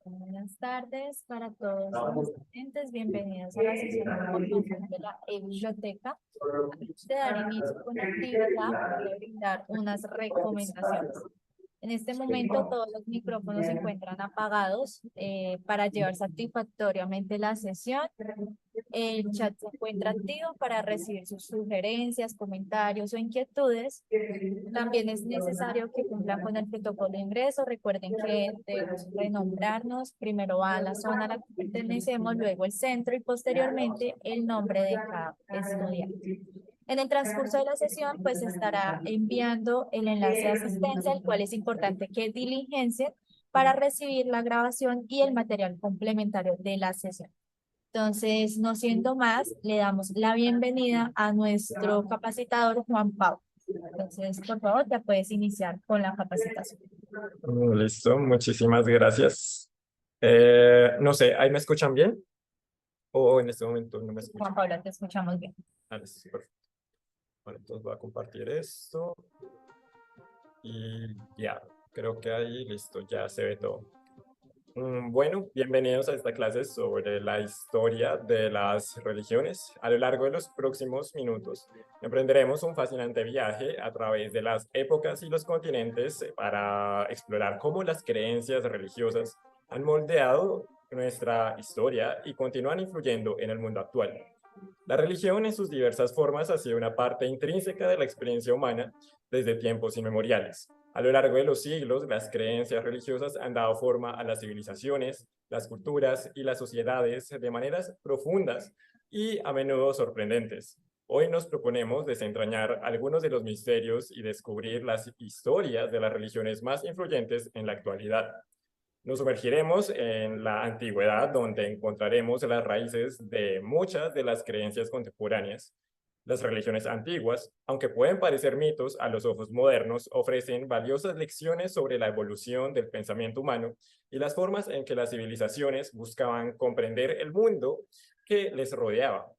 Buenas tardes para todos los clientes. Bienvenidos a la sesión de formación de la biblioteca. Antes de dar inicio con la actividad, voy a brindar unas recomendaciones. En este momento todos los micrófonos se encuentran apagados para llevar satisfactoriamente la sesión. El chat se encuentra activo para recibir sus sugerencias, comentarios o inquietudes. También es necesario que cumplan con el protocolo de ingreso. Recuerden que debemos renombrarnos primero a la zona a la que pertenecemos, luego el centro y posteriormente el nombre de cada estudiante. En el transcurso de la sesión, pues estará enviando el enlace de asistencia, el cual es importante que diligencien para recibir la grabación y el material complementario de la sesión. Entonces, no siendo más, le damos la bienvenida a nuestro capacitador Juan Pablo. Entonces, por favor, ya puedes iniciar con la capacitación. Listo, muchísimas gracias. No sé, ¿ahí me escuchan bien? ¿O en este momento no me escuchan? Juan Pablo, te escuchamos bien. Sí, perfecto. Bueno, entonces voy a compartir esto. Y ya, creo que ahí, listo, ya se ve todo. Bueno, bienvenidos a esta clase sobre la historia de las religiones. A lo largo de los próximos minutos, emprenderemos un fascinante viaje a través de las épocas y los continentes para explorar cómo las creencias religiosas han moldeado nuestra historia y continúan influyendo en el mundo actual. La religión en sus diversas formas ha sido una parte intrínseca de la experiencia humana desde tiempos inmemoriales. A lo largo de los siglos, las creencias religiosas han dado forma a las civilizaciones, las culturas y las sociedades de maneras profundas y a menudo sorprendentes. Hoy nos proponemos desentrañar algunos de los misterios y descubrir las historias de las religiones más influyentes en la actualidad. Nos sumergiremos en la antigüedad, donde encontraremos las raíces de muchas de las creencias contemporáneas. Las religiones antiguas, aunque pueden parecer mitos a los ojos modernos, ofrecen valiosas lecciones sobre la evolución del pensamiento humano y las formas en que las civilizaciones buscaban comprender el mundo que les rodeaba.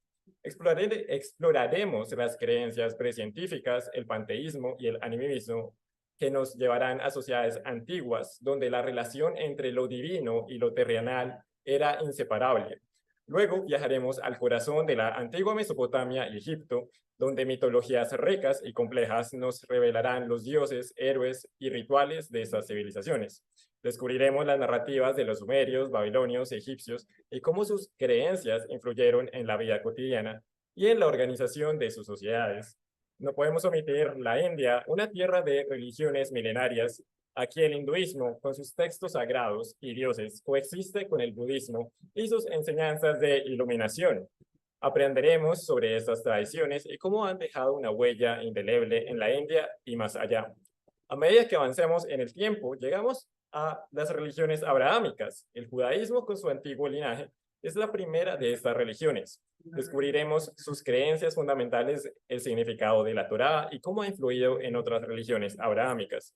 Exploraremos las creencias precientíficas, el panteísmo y el animismo que nos llevarán a sociedades antiguas, donde la relación entre lo divino y lo terrenal era inseparable. Luego viajaremos al corazón de la antigua Mesopotamia y Egipto, donde mitologías ricas y complejas nos revelarán los dioses, héroes y rituales de estas civilizaciones. Descubriremos las narrativas de los sumerios, babilonios, egipcios y cómo sus creencias influyeron en la vida cotidiana y en la organización de sus sociedades. No podemos omitir la India, una tierra de religiones milenarias. Aquí el hinduismo, con sus textos sagrados y dioses, coexiste con el budismo y sus enseñanzas de iluminación. Aprenderemos sobre estas tradiciones y cómo han dejado una huella indeleble en la India y más allá. A medida que avancemos en el tiempo, llegamos a las religiones abrahámicas. El judaísmo, con su antiguo linaje, es la primera de estas religiones. Descubriremos sus creencias fundamentales, el significado de la Torá y cómo ha influido en otras religiones abrahámicas.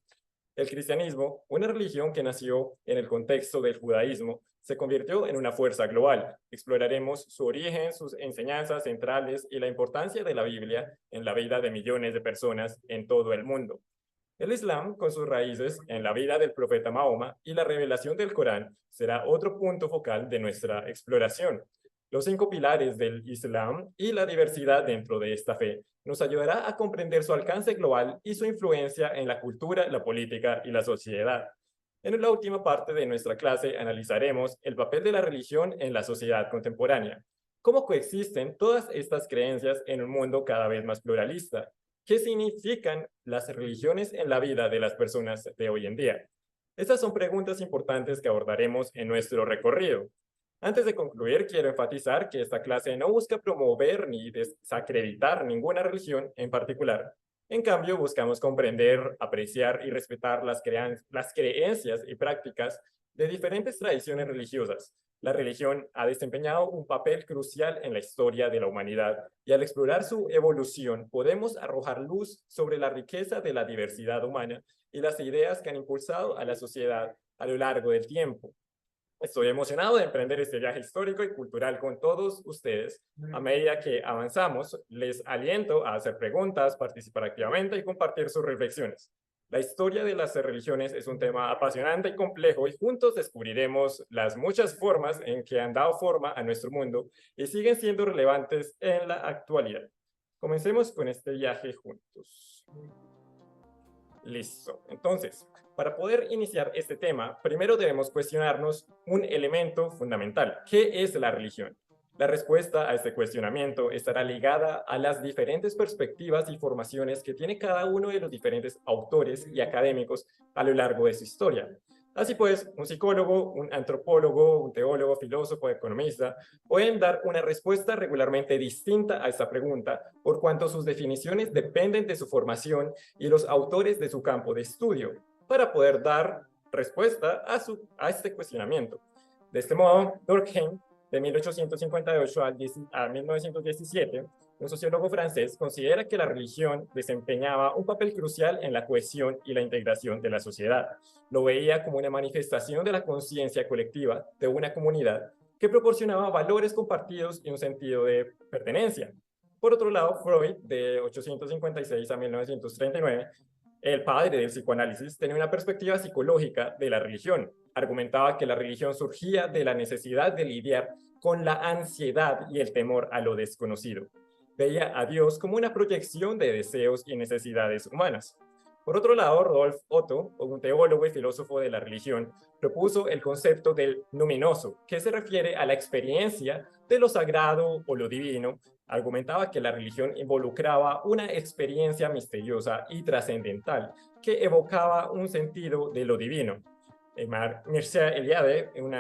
El cristianismo, una religión que nació en el contexto del judaísmo, se convirtió en una fuerza global. Exploraremos su origen, sus enseñanzas centrales y la importancia de la Biblia en la vida de millones de personas en todo el mundo. El Islam, con sus raíces en la vida del profeta Mahoma y la revelación del Corán, será otro punto focal de nuestra exploración. Los 5 pilares del Islam y la diversidad dentro de esta fe nos ayudará a comprender su alcance global y su influencia en la cultura, la política y la sociedad. En la última parte de nuestra clase analizaremos el papel de la religión en la sociedad contemporánea. ¿Cómo coexisten todas estas creencias en un mundo cada vez más pluralista? ¿Qué significan las religiones en la vida de las personas de hoy en día? Estas son preguntas importantes que abordaremos en nuestro recorrido. Antes de concluir, quiero enfatizar que esta clase no busca promover ni desacreditar ninguna religión en particular. En cambio, buscamos comprender, apreciar y respetar las creencias y prácticas de diferentes tradiciones religiosas. La religión ha desempeñado un papel crucial en la historia de la humanidad y al explorar su evolución podemos arrojar luz sobre la riqueza de la diversidad humana y las ideas que han impulsado a la sociedad a lo largo del tiempo. Estoy emocionado de emprender este viaje histórico y cultural con todos ustedes. A medida que avanzamos, les aliento a hacer preguntas, participar activamente y compartir sus reflexiones. La historia de las religiones es un tema apasionante y complejo y juntos descubriremos las muchas formas en que han dado forma a nuestro mundo y siguen siendo relevantes en la actualidad. Comencemos con este viaje juntos. Listo. Entonces, para poder iniciar este tema, primero debemos cuestionarnos un elemento fundamental. ¿Qué es la religión? La respuesta a este cuestionamiento estará ligada a las diferentes perspectivas y formaciones que tiene cada uno de los diferentes autores y académicos a lo largo de su historia. Así pues, un psicólogo, un antropólogo, un teólogo, filósofo, economista, pueden dar una respuesta regularmente distinta a esta pregunta, por cuanto sus definiciones dependen de su formación y los autores de su campo de estudio, para poder dar respuesta a este cuestionamiento. De este modo, Durkheim, de 1858 a 1917, un sociólogo francés, considera que la religión desempeñaba un papel crucial en la cohesión y la integración de la sociedad. Lo veía como una manifestación de la conciencia colectiva de una comunidad que proporcionaba valores compartidos y un sentido de pertenencia. Por otro lado, Freud, de 856 a 1939, el padre del psicoanálisis, tenía una perspectiva psicológica de la religión. Argumentaba que la religión surgía de la necesidad de lidiar con la ansiedad y el temor a lo desconocido. Veía a Dios como una proyección de deseos y necesidades humanas. Por otro lado, Rodolf Otto, un teólogo y filósofo de la religión, propuso el concepto del luminoso, que se refiere a la experiencia de lo sagrado o lo divino. Argumentaba que la religión involucraba una experiencia misteriosa y trascendental que evocaba un sentido de lo divino. Mircea Eliade, un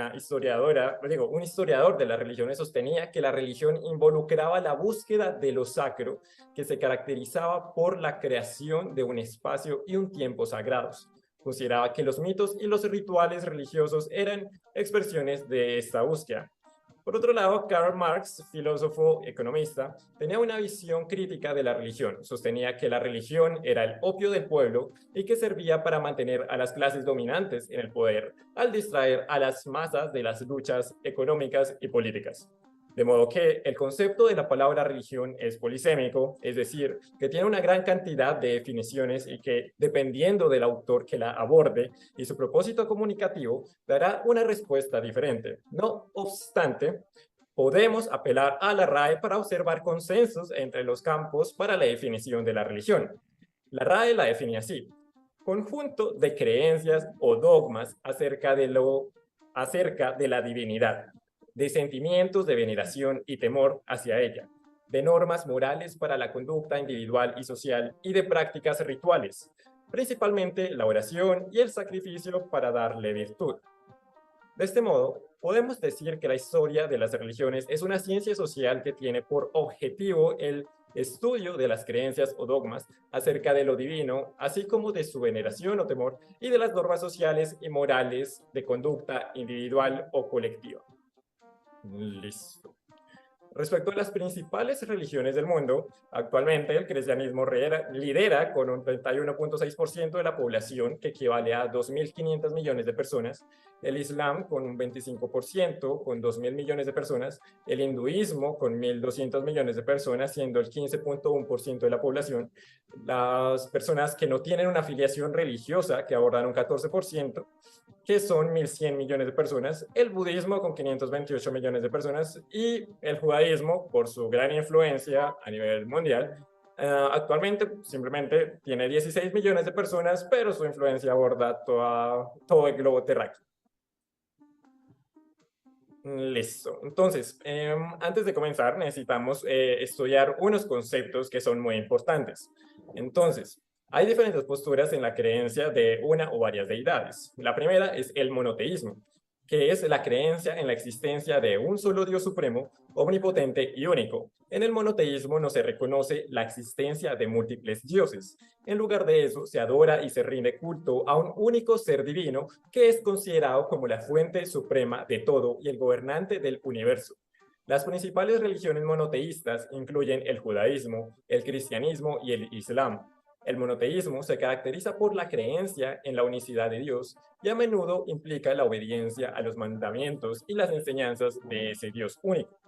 historiador de las religiones, sostenía que la religión involucraba la búsqueda de lo sacro, que se caracterizaba por la creación de un espacio y un tiempo sagrados. Consideraba que los mitos y los rituales religiosos eran expresiones de esta búsqueda. Por otro lado, Karl Marx, filósofo economista, tenía una visión crítica de la religión. Sostenía que la religión era el opio del pueblo y que servía para mantener a las clases dominantes en el poder, al distraer a las masas de las luchas económicas y políticas. De modo que el concepto de la palabra religión es polisémico, es decir, que tiene una gran cantidad de definiciones y que, dependiendo del autor que la aborde y su propósito comunicativo, dará una respuesta diferente. No obstante, podemos apelar a la RAE para observar consensos entre los campos para la definición de la religión. La RAE la define así: conjunto de creencias o dogmas acerca de la divinidad, de sentimientos de veneración y temor hacia ella, de normas morales para la conducta individual y social y de prácticas rituales, principalmente la oración y el sacrificio para darle virtud. De este modo, podemos decir que la historia de las religiones es una ciencia social que tiene por objetivo el estudio de las creencias o dogmas acerca de lo divino, así como de su veneración o temor y de las normas sociales y morales de conducta individual o colectiva. Listo. Respecto a las principales religiones del mundo, actualmente el cristianismo lidera con un 31.6% de la población, que equivale a 2.500 millones de personas, el Islam con un 25%, con 2.000 millones de personas, el hinduismo con 1.200 millones de personas, siendo el 15.1% de la población, las personas que no tienen una afiliación religiosa, que abordan un 14%, que son 1.100 millones de personas, el budismo con 528 millones de personas y el judaísmo, por su gran influencia a nivel mundial, actualmente simplemente tiene 16 millones de personas, pero su influencia aborda todo el globo terráqueo. Listo. Entonces, antes de comenzar, necesitamos estudiar unos conceptos que son muy importantes. Entonces, hay diferentes posturas en la creencia de una o varias deidades. La primera es el monoteísmo, que es la creencia en la existencia de un solo Dios supremo, omnipotente y único. En el monoteísmo no se reconoce la existencia de múltiples dioses. En lugar de eso, se adora y se rinde culto a un único ser divino que es considerado como la fuente suprema de todo y el gobernante del universo. Las principales religiones monoteístas incluyen el judaísmo, el cristianismo y el islam. El monoteísmo se caracteriza por la creencia en la unicidad de Dios y a menudo implica la obediencia a los mandamientos y las enseñanzas de ese Dios único.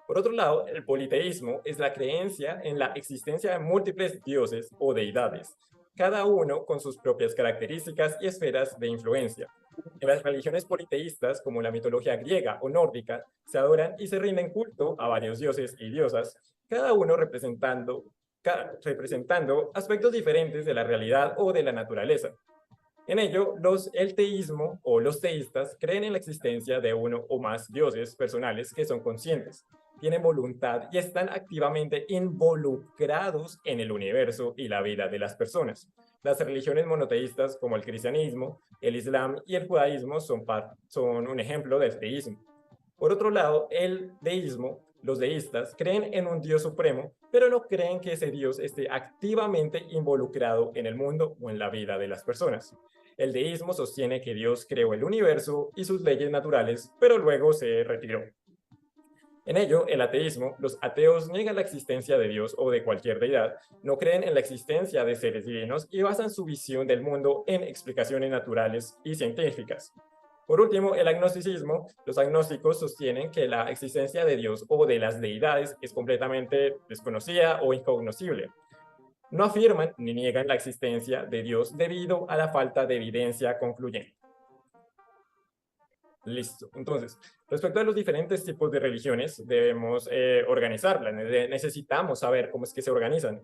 Por otro lado, el politeísmo es la creencia en la existencia de múltiples dioses o deidades. cada uno con sus propias características y esferas de influencia. En las religiones politeístas, como la mitología griega o nórdica, se adoran y se rinden culto a varios dioses y diosas, cada uno representando aspectos diferentes de la realidad o de la naturaleza. En ello, el teísmo o los teístas creen en la existencia de uno o más dioses personales que son conscientes, tienen voluntad y están activamente involucrados en el universo y la vida de las personas. Las religiones monoteístas como el cristianismo, el islam y el judaísmo son un ejemplo del teísmo. Por otro lado, el deísmo, los deístas, creen en un Dios supremo, pero no creen que ese Dios esté activamente involucrado en el mundo o en la vida de las personas. El deísmo sostiene que Dios creó el universo y sus leyes naturales, pero luego se retiró. En ello, el ateísmo, los ateos niegan la existencia de Dios o de cualquier deidad, no creen en la existencia de seres divinos y basan su visión del mundo en explicaciones naturales y científicas. Por último, el agnosticismo. Los agnósticos sostienen que la existencia de Dios o de las deidades es completamente desconocida o incognoscible. No afirman ni niegan la existencia de Dios debido a la falta de evidencia concluyente. Listo. Entonces, respecto a los diferentes tipos de religiones, debemos organizarlas. Necesitamos saber cómo es que se organizan.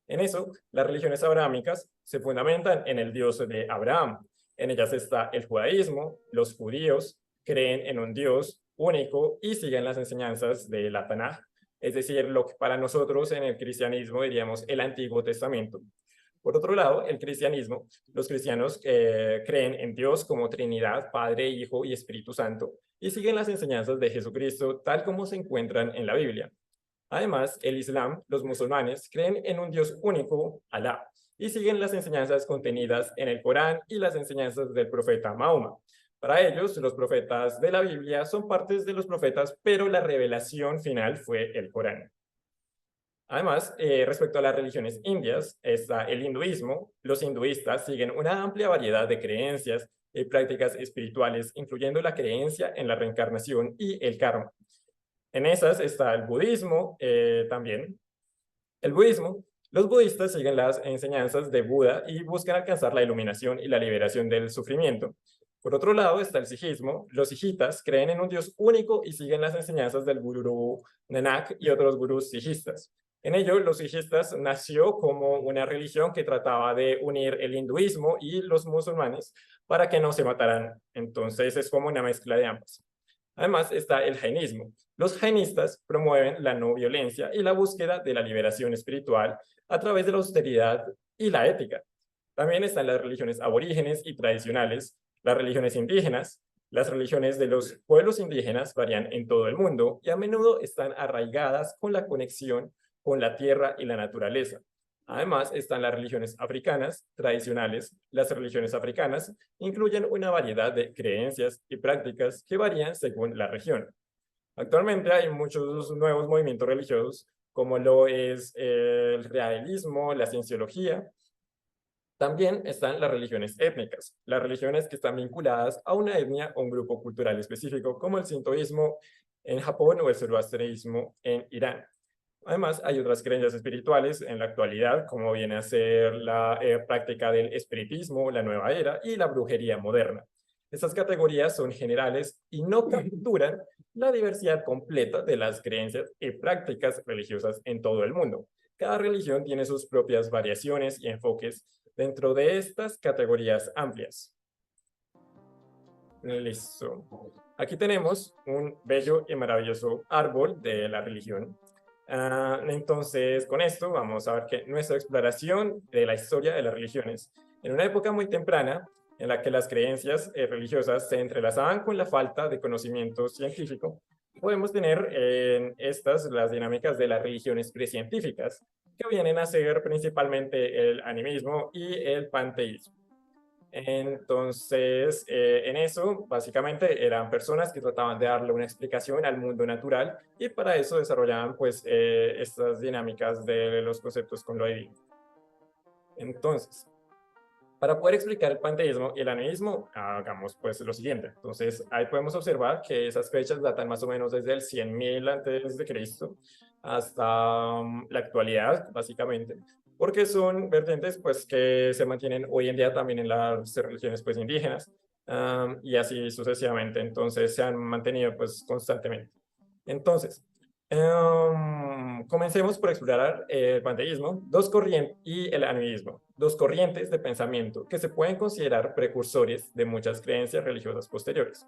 En eso, las religiones abrahámicas se fundamentan en el Dios de Abraham. En ellas está el judaísmo. Los judíos creen en un Dios único y siguen las enseñanzas de la Tanaj, es decir, lo que para nosotros en el cristianismo diríamos el Antiguo Testamento. Por otro lado, el cristianismo, los cristianos creen en Dios como Trinidad, Padre, Hijo y Espíritu Santo, y siguen las enseñanzas de Jesucristo tal como se encuentran en la Biblia. Además, el Islam, los musulmanes, creen en un Dios único, Alá, y siguen las enseñanzas contenidas en el Corán y las enseñanzas del profeta Mahoma. Para ellos, los profetas de la Biblia son partes de los profetas, pero la revelación final fue el Corán. Además, respecto a las religiones indias, está el hinduismo. Los hinduistas siguen una amplia variedad de creencias y prácticas espirituales, incluyendo la creencia en la reencarnación y el karma. En esas está el budismo también. El budismo, los budistas siguen las enseñanzas de Buda y buscan alcanzar la iluminación y la liberación del sufrimiento. Por otro lado está el sijismo. Los sijitas creen en un Dios único y siguen las enseñanzas del gurú Nanak y otros gurús sijistas. En ello, los sijistas nació como una religión que trataba de unir el hinduismo y los musulmanes para que no se mataran. Entonces es como una mezcla de ambos. Además está el jainismo. Los jainistas promueven la no violencia y la búsqueda de la liberación espiritual a través de la austeridad y la ética. También están las religiones aborígenes y tradicionales, las religiones indígenas. Las religiones de los pueblos indígenas varían en todo el mundo y a menudo están arraigadas con la conexión con la tierra y la naturaleza. Además, están las religiones africanas tradicionales. Las religiones africanas incluyen una variedad de creencias y prácticas que varían según la región. Actualmente hay muchos nuevos movimientos religiosos, como lo es el realismo, la cienciología. También están las religiones étnicas, las religiones que están vinculadas a una etnia o un grupo cultural específico, como el sintoísmo en Japón o el zoroastrismo en Irán. Además, hay otras creencias espirituales en la actualidad, como viene a ser la práctica del espiritismo, la nueva era y la brujería moderna. Estas categorías son generales y no capturan la diversidad completa de las creencias y prácticas religiosas en todo el mundo. Cada religión tiene sus propias variaciones y enfoques dentro de estas categorías amplias. Listo. Aquí tenemos un bello y maravilloso árbol de la religión. Entonces, con esto vamos a ver que nuestra exploración de la historia de las religiones, en una época muy temprana, en la que las creencias religiosas se entrelazaban con la falta de conocimiento científico, podemos tener en estas las dinámicas de las religiones precientíficas, que vienen a ser principalmente el animismo y el panteísmo. Entonces, en eso, básicamente, eran personas que trataban de darle una explicación al mundo natural y para eso desarrollaban, pues, estas dinámicas de los conceptos con lo divino. Entonces, para poder explicar el panteísmo y el animismo, hagamos, pues, lo siguiente. Entonces, ahí podemos observar que esas fechas datan más o menos desde el 100.000 antes de Cristo hasta la actualidad, básicamente. porque son vertientes pues, que se mantienen hoy en día también en las religiones pues, indígenas, y así sucesivamente. Entonces se han mantenido pues, constantemente. Entonces, comencemos por explorar el panteísmo y el animismo, dos corrientes de pensamiento que se pueden considerar precursores de muchas creencias religiosas posteriores.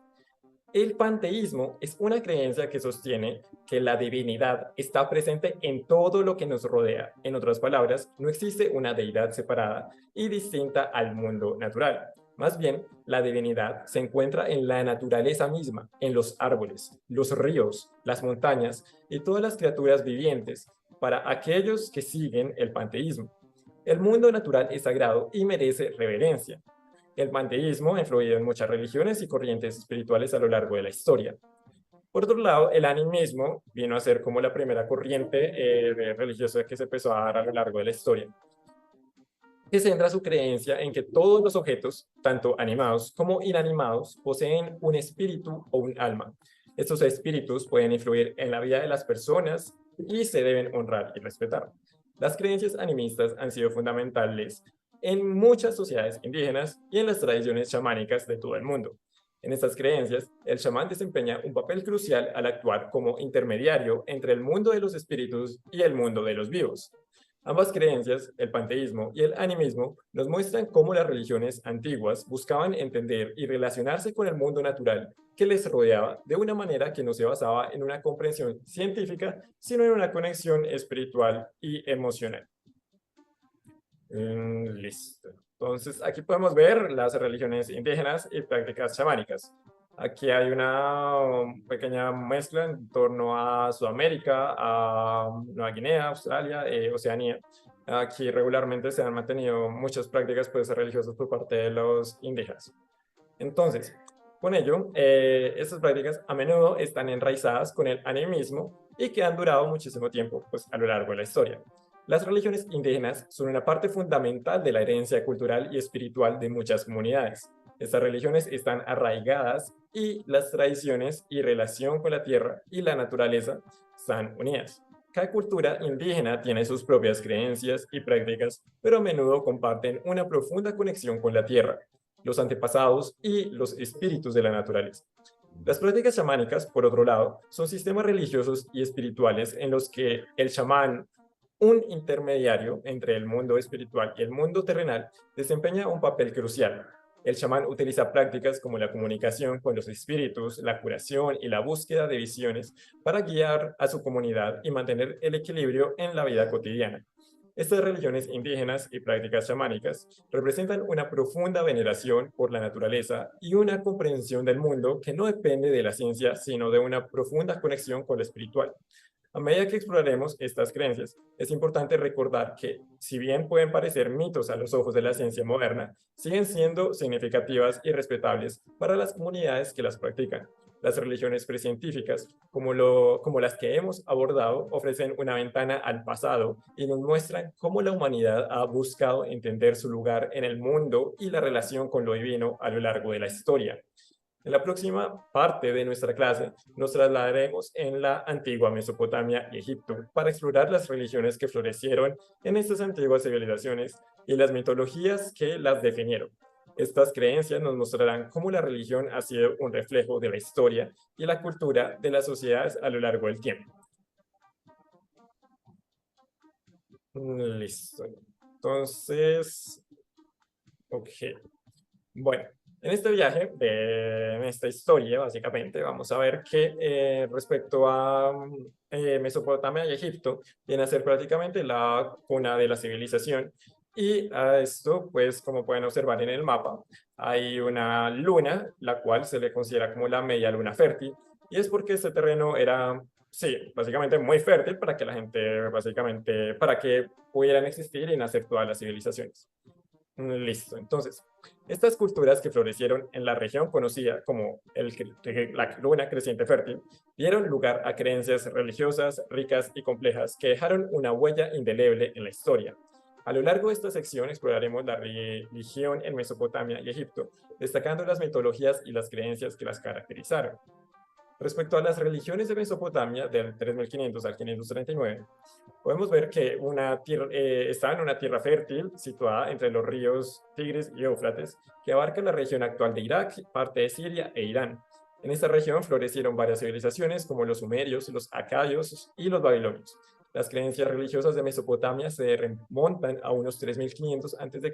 El panteísmo es una creencia que sostiene que la divinidad está presente en todo lo que nos rodea. En otras palabras, no existe una deidad separada y distinta al mundo natural. Más bien, la divinidad se encuentra en la naturaleza misma, en los árboles, los ríos, las montañas y todas las criaturas vivientes, para aquellos que siguen el panteísmo. El mundo natural es sagrado y merece reverencia. El panteísmo ha influido en muchas religiones y corrientes espirituales a lo largo de la historia. Por otro lado, el animismo vino a ser como la primera corriente religiosa que se empezó a dar a lo largo de la historia, que centra su creencia en que todos los objetos, tanto animados como inanimados, poseen un espíritu o un alma. Estos espíritus pueden influir en la vida de las personas y se deben honrar y respetar. Las creencias animistas han sido fundamentales en muchas sociedades indígenas y en las tradiciones chamánicas de todo el mundo. En estas creencias, el chamán desempeña un papel crucial al actuar como intermediario entre el mundo de los espíritus y el mundo de los vivos. Ambas creencias, el panteísmo y el animismo, nos muestran cómo las religiones antiguas buscaban entender y relacionarse con el mundo natural que les rodeaba de una manera que no se basaba en una comprensión científica, sino en una conexión espiritual y emocional. Listo. Entonces, aquí podemos ver las religiones indígenas y prácticas chamánicas. Aquí hay una pequeña mezcla en torno a Sudamérica, a Nueva Guinea, Australia, Oceanía. Aquí regularmente se han mantenido muchas prácticas pues, religiosas por parte de los indígenas. Entonces, con ello, estas prácticas a menudo están enraizadas con el animismo y que han durado muchísimo tiempo pues, a lo largo de la historia. Las religiones indígenas son una parte fundamental de la herencia cultural y espiritual de muchas comunidades. Estas religiones están arraigadas y las tradiciones y relación con la tierra y la naturaleza están unidas. Cada cultura indígena tiene sus propias creencias y prácticas, pero a menudo comparten una profunda conexión con la tierra, los antepasados y los espíritus de la naturaleza. Las prácticas chamánicas, por otro lado, son sistemas religiosos y espirituales en los que el chamán, un intermediario entre el mundo espiritual y el mundo terrenal, desempeña un papel crucial. El chamán utiliza prácticas como la comunicación con los espíritus, la curación y la búsqueda de visiones para guiar a su comunidad y mantener el equilibrio en la vida cotidiana. Estas religiones indígenas y prácticas chamánicas representan una profunda veneración por la naturaleza y una comprensión del mundo que no depende de la ciencia, sino de una profunda conexión con lo espiritual. A medida que exploraremos estas creencias, es importante recordar que, si bien pueden parecer mitos a los ojos de la ciencia moderna, siguen siendo significativas y respetables para las comunidades que las practican. Las religiones precientíficas, como las que hemos abordado, ofrecen una ventana al pasado y nos muestran cómo la humanidad ha buscado entender su lugar en el mundo y la relación con lo divino a lo largo de la historia. En la próxima parte de nuestra clase nos trasladaremos en la antigua Mesopotamia y Egipto para explorar las religiones que florecieron en estas antiguas civilizaciones y las mitologías que las definieron. Estas creencias nos mostrarán cómo la religión ha sido un reflejo de la historia y la cultura de las sociedades a lo largo del tiempo. Listo. Entonces, ok. Bueno, en este viaje, en esta historia, básicamente, vamos a ver que respecto a Mesopotamia y Egipto, viene a ser prácticamente la cuna de la civilización. Y a esto, pues, como pueden observar en el mapa, hay una luna, la cual se le considera como la media luna fértil, y es porque este terreno era, sí, básicamente muy fértil para que la gente, básicamente, para que pudieran existir y nacer todas las civilizaciones. Listo, entonces, estas culturas que florecieron en la región conocida como la luna creciente fértil dieron lugar a creencias religiosas ricas y complejas que dejaron una huella indeleble en la historia. A lo largo de esta sección exploraremos la religión en Mesopotamia y Egipto, destacando las mitologías y las creencias que las caracterizaron. Respecto a las religiones de Mesopotamia, del 3500 al 539, podemos ver que estaba en una tierra fértil situada entre los ríos Tigris y Éufrates, que abarca la región actual de Irak, parte de Siria e Irán. En esta región florecieron varias civilizaciones como los sumerios, los acadios y los babilonios. Las creencias religiosas de Mesopotamia se remontan a unos 3500 a.C.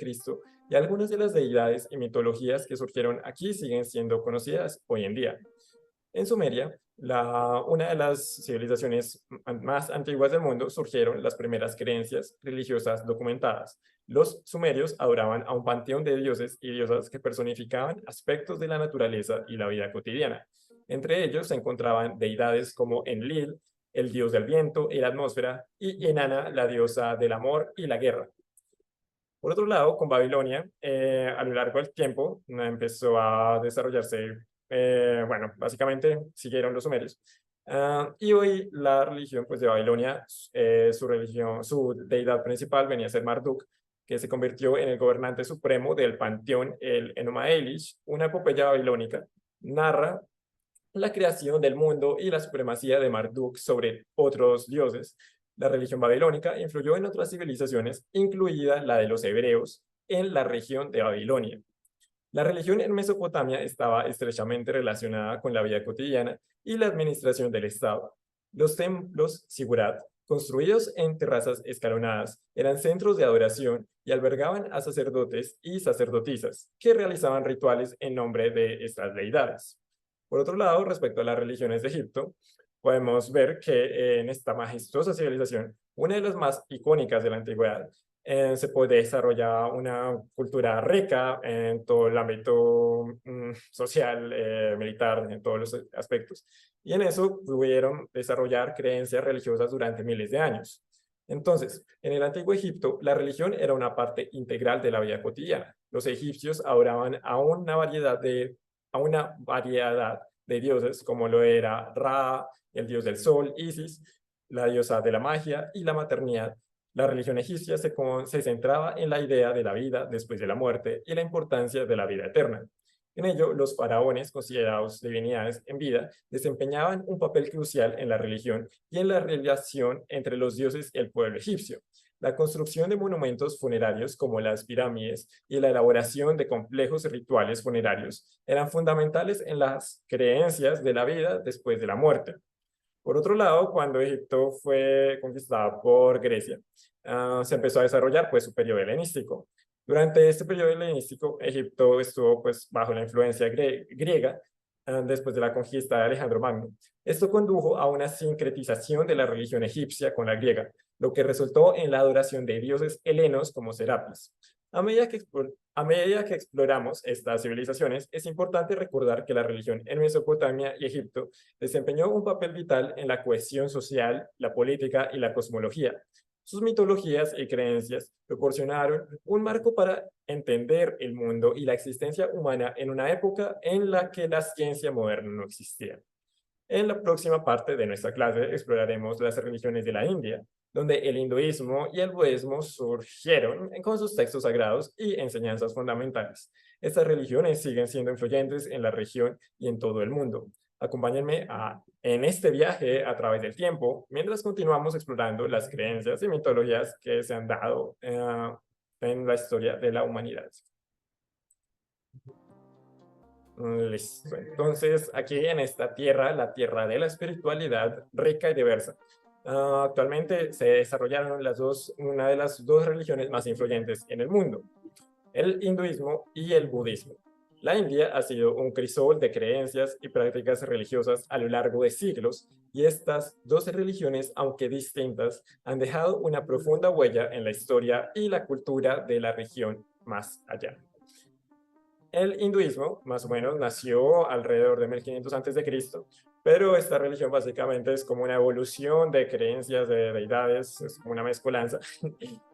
y algunas de las deidades y mitologías que surgieron aquí siguen siendo conocidas hoy en día. En Sumeria, una de las civilizaciones más antiguas del mundo, surgieron las primeras creencias religiosas documentadas. Los sumerios adoraban a un panteón de dioses y diosas que personificaban aspectos de la naturaleza y la vida cotidiana. Entre ellos se encontraban deidades como Enlil, el dios del viento y la atmósfera, y Inanna, la diosa del amor y la guerra. Por otro lado, con Babilonia, a lo largo del tiempo, empezó a desarrollarse, bueno, básicamente siguieron los sumerios. Y hoy la religión pues, de Babilonia, su deidad principal venía a ser Marduk, que se convirtió en el gobernante supremo del panteón, el Enuma Elish. Una epopeya babilónica narra la creación del mundo y la supremacía de Marduk sobre otros dioses. La religión babilónica influyó en otras civilizaciones, incluida la de los hebreos, en la región de Babilonia. La religión en Mesopotamia estaba estrechamente relacionada con la vida cotidiana y la administración del Estado. Los templos sigurat, construidos en terrazas escalonadas, eran centros de adoración y albergaban a sacerdotes y sacerdotisas que realizaban rituales en nombre de estas deidades. Por otro lado, respecto a las religiones de Egipto, podemos ver que en esta majestuosa civilización, una de las más icónicas de la antigüedad, se puede desarrollar una cultura rica en todo el ámbito social, militar, en todos los aspectos. Y en eso pudieron desarrollar creencias religiosas durante miles de años. Entonces, en el antiguo Egipto, la religión era una parte integral de la vida cotidiana. Los egipcios adoraban a una variedad de dioses, como lo era Ra, el dios del sol, Isis, la diosa de la magia y la maternidad. La religión egipcia se centraba en la idea de la vida después de la muerte y la importancia de la vida eterna. En ello, los faraones, considerados divinidades en vida, desempeñaban un papel crucial en la religión y en la relación entre los dioses y el pueblo egipcio. La construcción de monumentos funerarios como las pirámides y la elaboración de complejos rituales funerarios eran fundamentales en las creencias de la vida después de la muerte. Por otro lado, cuando Egipto fue conquistado por Grecia, se empezó a desarrollar pues, su periodo helenístico. Durante este periodo helenístico, Egipto estuvo pues, bajo la influencia griega después de la conquista de Alejandro Magno. Esto condujo a una sincretización de la religión egipcia con la griega, lo que resultó en la adoración de dioses helenos como Serapis. A medida que exploramos estas civilizaciones, es importante recordar que la religión en Mesopotamia y Egipto desempeñó un papel vital en la cohesión social, la política y la cosmología. Sus mitologías y creencias proporcionaron un marco para entender el mundo y la existencia humana en una época en la que la ciencia moderna no existía. En la próxima parte de nuestra clase exploraremos las religiones de la India, donde el hinduismo y el budismo surgieron con sus textos sagrados y enseñanzas fundamentales. Estas religiones siguen siendo influyentes en la región y en todo el mundo. Acompáñenme en este viaje a través del tiempo, mientras continuamos explorando las creencias y mitologías que se han dado en la historia de la humanidad. Listo. Entonces, aquí en esta tierra, la tierra de la espiritualidad rica y diversa, actualmente se desarrollaron una de las dos religiones más influyentes en el mundo, el hinduismo y el budismo. La India ha sido un crisol de creencias y prácticas religiosas a lo largo de siglos, y estas dos religiones, aunque distintas, han dejado una profunda huella en la historia y la cultura de la región más allá. El hinduismo, más o menos, nació alrededor de 1500 a.C., pero esta religión básicamente es como una evolución de creencias de deidades, es como una mezcolanza.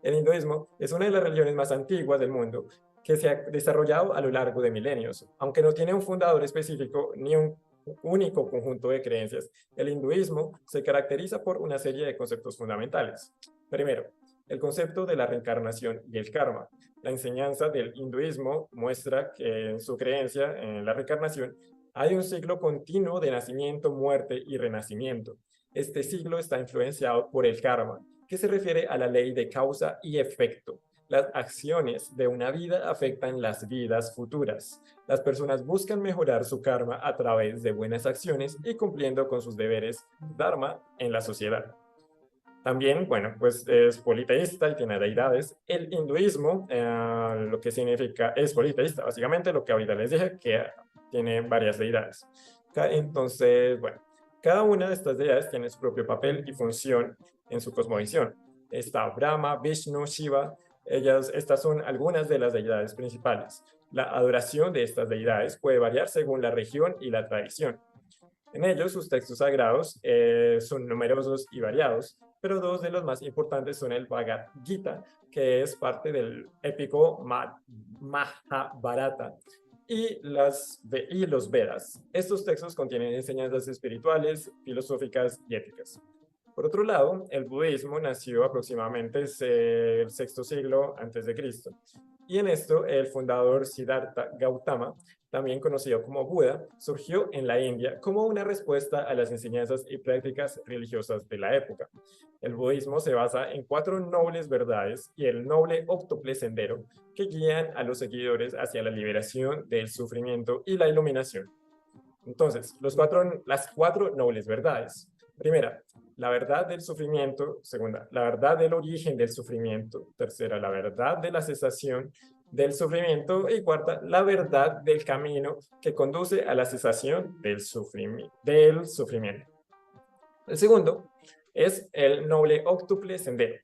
El hinduismo es una de las religiones más antiguas del mundo que se ha desarrollado a lo largo de milenios. Aunque no tiene un fundador específico ni un único conjunto de creencias, el hinduismo se caracteriza por una serie de conceptos fundamentales. Primero, el concepto de la reencarnación y el karma. La enseñanza del hinduismo muestra que en su creencia en la reencarnación hay un ciclo continuo de nacimiento, muerte y renacimiento. Este ciclo está influenciado por el karma, que se refiere a la ley de causa y efecto. Las acciones de una vida afectan las vidas futuras. Las personas buscan mejorar su karma a través de buenas acciones y cumpliendo con sus deberes dharma en la sociedad. También, bueno, pues es politeísta y tiene deidades. El hinduismo, lo que significa, es politeísta, básicamente lo que ahorita les dije, que tiene varias deidades. Entonces, bueno, cada una de estas deidades tiene su propio papel y función en su cosmovisión. Está Brahma, Vishnu, Shiva. Estas son algunas de las deidades principales. La adoración de estas deidades puede variar según la región y la tradición. En ellos, sus textos sagrados son numerosos y variados, pero dos de los más importantes son el Bhagavad Gita, que es parte del épico Mahabharata, y los Vedas. Estos textos contienen enseñanzas espirituales, filosóficas y éticas. Por otro lado, el budismo nació aproximadamente el sexto siglo antes de Cristo. Y en esto, el fundador Siddhartha Gautama, también conocido como Buda, surgió en la India como una respuesta a las enseñanzas y prácticas religiosas de la época. El budismo se basa en 4 nobles verdades y el noble óctuple sendero que guían a los seguidores hacia la liberación del sufrimiento y la iluminación. Entonces, las cuatro nobles verdades. Primera, la verdad del sufrimiento. Segunda, la verdad del origen del sufrimiento. Tercera, la verdad de la cesación del sufrimiento. Y cuarta, la verdad del camino que conduce a la cesación del sufrimiento. El segundo es el noble óctuple sendero.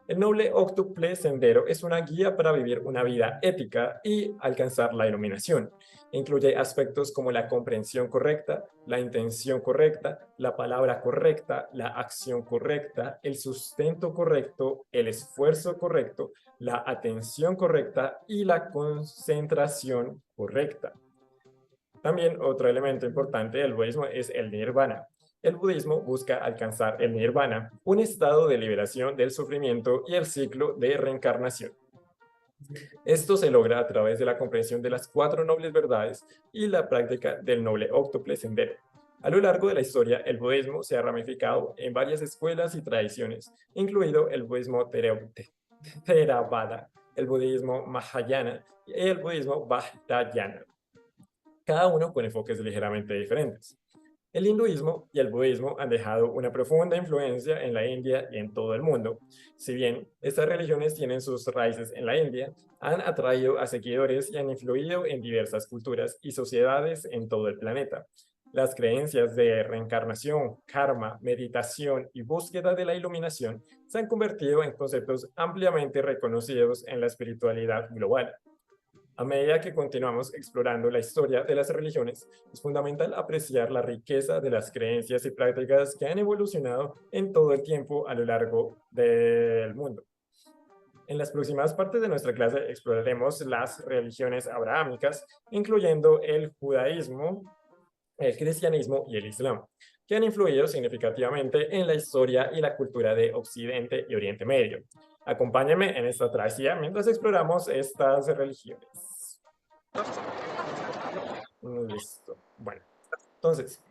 El noble óctuple sendero es una guía para vivir una vida ética y alcanzar la iluminación. Incluye aspectos como la comprensión correcta, la intención correcta, la palabra correcta, la acción correcta, el sustento correcto, el esfuerzo correcto, la atención correcta y la concentración correcta. También otro elemento importante del budismo es el nirvana. El budismo busca alcanzar el nirvana, un estado de liberación del sufrimiento y el ciclo de reencarnación. Esto se logra a través de la comprensión de las 4 nobles verdades y la práctica del noble óctuple sendero. A lo largo de la historia, el budismo se ha ramificado en varias escuelas y tradiciones, incluido el budismo Theravada, el budismo Mahayana y el budismo Vajrayana, cada uno con enfoques ligeramente diferentes. El hinduismo y el budismo han dejado una profunda influencia en la India y en todo el mundo. Si bien estas religiones tienen sus raíces en la India, han atraído a seguidores y han influido en diversas culturas y sociedades en todo el planeta. Las creencias de reencarnación, karma, meditación y búsqueda de la iluminación se han convertido en conceptos ampliamente reconocidos en la espiritualidad global. A medida que continuamos explorando la historia de las religiones, es fundamental apreciar la riqueza de las creencias y prácticas que han evolucionado en todo el tiempo a lo largo del mundo. En las próximas partes de nuestra clase exploraremos las religiones abrahámicas, incluyendo el judaísmo, el cristianismo y el islam, que han influido significativamente en la historia y la cultura de Occidente y Oriente Medio. Acompáñenme en esta travesía mientras exploramos estas religiones. Listo. Bueno, entonces,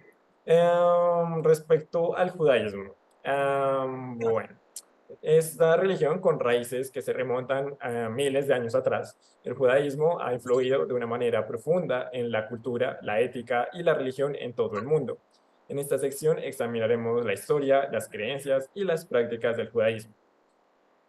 respecto al judaísmo, bueno, esta religión con raíces que se remontan a miles de años atrás, el judaísmo ha influido de una manera profunda en la cultura, la ética y la religión en todo el mundo. En esta sección examinaremos la historia, las creencias y las prácticas del judaísmo.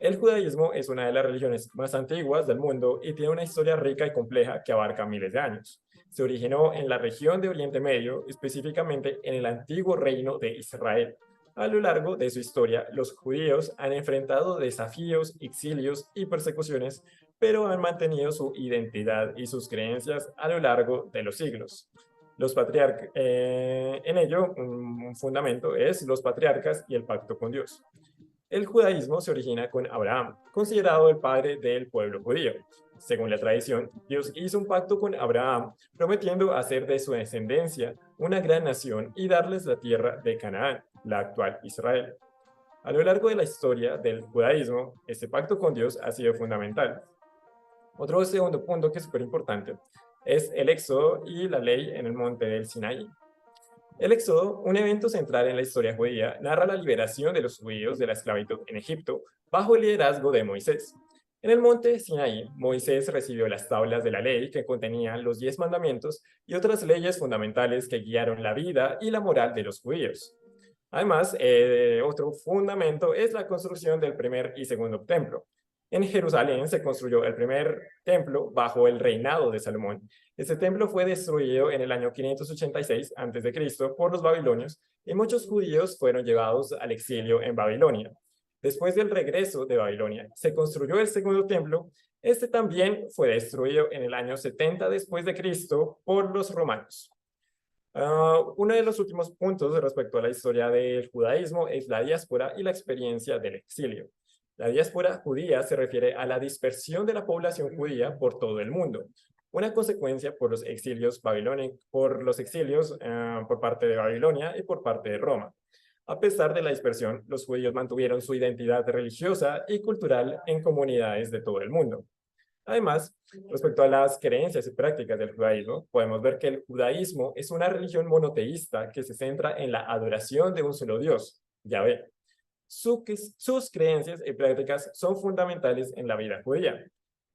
El judaísmo es una de las religiones más antiguas del mundo y tiene una historia rica y compleja que abarca miles de años. Se originó en la región de Oriente Medio, específicamente en el antiguo reino de Israel. A lo largo de su historia, los judíos han enfrentado desafíos, exilios y persecuciones, pero han mantenido su identidad y sus creencias a lo largo de los siglos. En ello, un fundamento es los patriarcas y el pacto con Dios. El judaísmo se origina con Abraham, considerado el padre del pueblo judío. Según la tradición, Dios hizo un pacto con Abraham, prometiendo hacer de su descendencia una gran nación y darles la tierra de Canaán, la actual Israel. A lo largo de la historia del judaísmo, este pacto con Dios ha sido fundamental. Otro segundo punto que es súper importante es el Éxodo y la ley en el monte del Sinaí. El Éxodo, un evento central en la historia judía, narra la liberación de los judíos de la esclavitud en Egipto bajo el liderazgo de Moisés. En el monte Sinaí, Moisés recibió las tablas de la ley que contenían los 10 mandamientos y otras leyes fundamentales que guiaron la vida y la moral de los judíos. Además, otro fundamento es la construcción del primer y segundo templo. En Jerusalén se construyó el primer templo bajo el reinado de Salomón. Este templo fue destruido en el año 586 a.C. por los babilonios y muchos judíos fueron llevados al exilio en Babilonia. Después del regreso de Babilonia, se construyó el segundo templo. Este también fue destruido en el año 70 después de Cristo por los romanos. Uno de los últimos puntos respecto a la historia del judaísmo es la diáspora y la experiencia del exilio. La diáspora judía se refiere a la dispersión de la población judía por todo el mundo, una consecuencia por los exilios babilónicos, por parte de Babilonia y por parte de Roma. A pesar de la dispersión, los judíos mantuvieron su identidad religiosa y cultural en comunidades de todo el mundo. Además, respecto a las creencias y prácticas del judaísmo, podemos ver que el judaísmo es una religión monoteísta que se centra en la adoración de un solo Dios, Yahvé. Sus creencias y prácticas son fundamentales en la vida judía.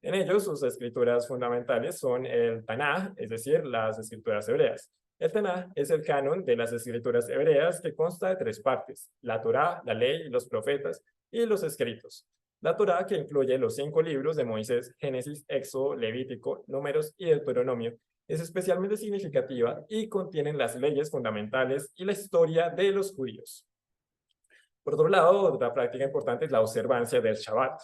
En ellos, sus escrituras fundamentales son el Tanaj, es decir, las escrituras hebreas. El Tanaj es el canon de las escrituras hebreas que consta de 3 partes: la Torá, la ley, los profetas y los escritos. La Torá, que incluye los 5 libros de Moisés, Génesis, Éxodo, Levítico, Números y Deuteronomio, es especialmente significativa y contiene las leyes fundamentales y la historia de los judíos. Por otro lado, otra práctica importante es la observancia del Shabbat.